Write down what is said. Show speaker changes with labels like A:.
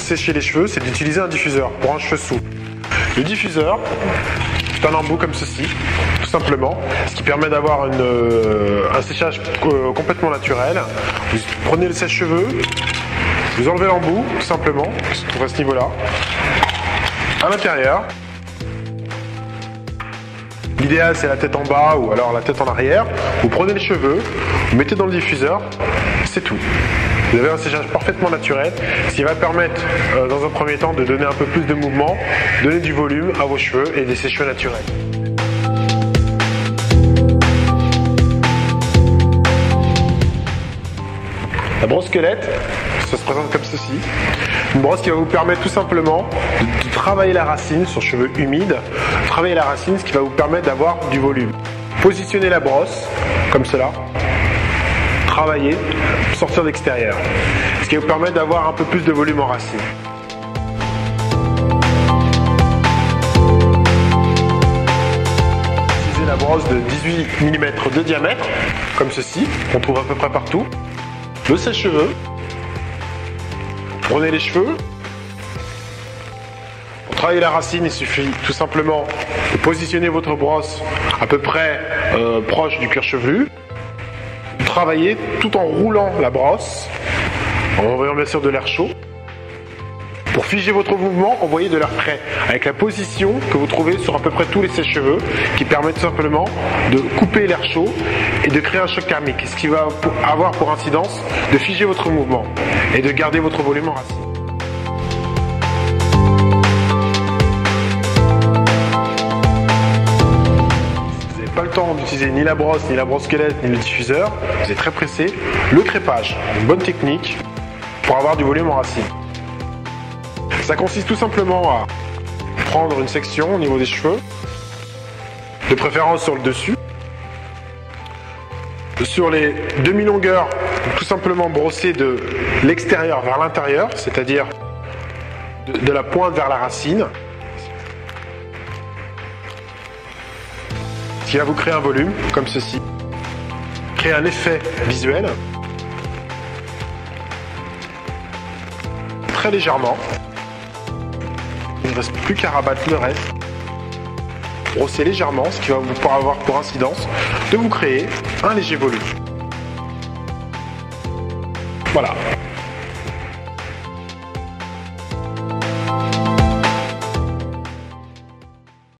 A: sécher les cheveux, c'est d'utiliser un diffuseur pour un cheveu souple. Le diffuseur, c'est un embout comme ceci, tout simplement, ce qui permet d'avoir un séchage complètement naturel. Vous prenez le sèche-cheveux, vous enlevez l'embout, tout simplement, qui se trouve à ce niveau-là. À l'intérieur, l'idéal c'est la tête en bas ou alors la tête en arrière. Vous prenez les cheveux, vous mettez dans le diffuseur, c'est tout. Vous avez un séchage parfaitement naturel, ce qui va permettre dans un premier temps de donner un peu plus de mouvement, donner du volume à vos cheveux et des sèche-cheveux naturels. La brosse squelette, ça se présente comme ceci. Une brosse qui va vous permettre tout simplement de travailler la racine sur cheveux humides, travailler la racine, ce qui va vous permettre d'avoir du volume. Positionnez la brosse comme cela, travailler, sortir d'extérieur, ce qui va vous permettre d'avoir un peu plus de volume en racine. Utilisez la brosse de 18 mm de diamètre, comme ceci, qu'on trouve à peu près partout. Le sèche-cheveux. Prenez les cheveux. Pour travailler la racine, il suffit tout simplement de positionner votre brosse à peu près proche du cuir chevelu. Travaillez tout en roulant la brosse, en envoyant bien sûr de l'air chaud. Pour figer votre mouvement, envoyez de l'air frais, avec la position que vous trouvez sur à peu près tous les sèche-cheveux, qui permet tout simplement de couper l'air chaud et de créer un choc thermique, ce qui va avoir pour incidence de figer votre mouvement et de garder votre volume en racine. Si vous n'avez pas le temps d'utiliser ni la brosse squelette, ni le diffuseur, vous êtes très pressé, le crépage, une bonne technique pour avoir du volume en racine. Ça consiste tout simplement à prendre une section au niveau des cheveux, de préférence sur le dessus. Sur les demi-longueurs, tout simplement brosser de l'extérieur vers l'intérieur, c'est-à-dire de la pointe vers la racine. Ce qui va vous créer un volume, comme ceci. Créer un effet visuel. Très légèrement. Il ne reste plus qu'à rabattre le reste. Brosser légèrement, ce qui va vous avoir pour incidence de vous créer un léger volume. Voilà.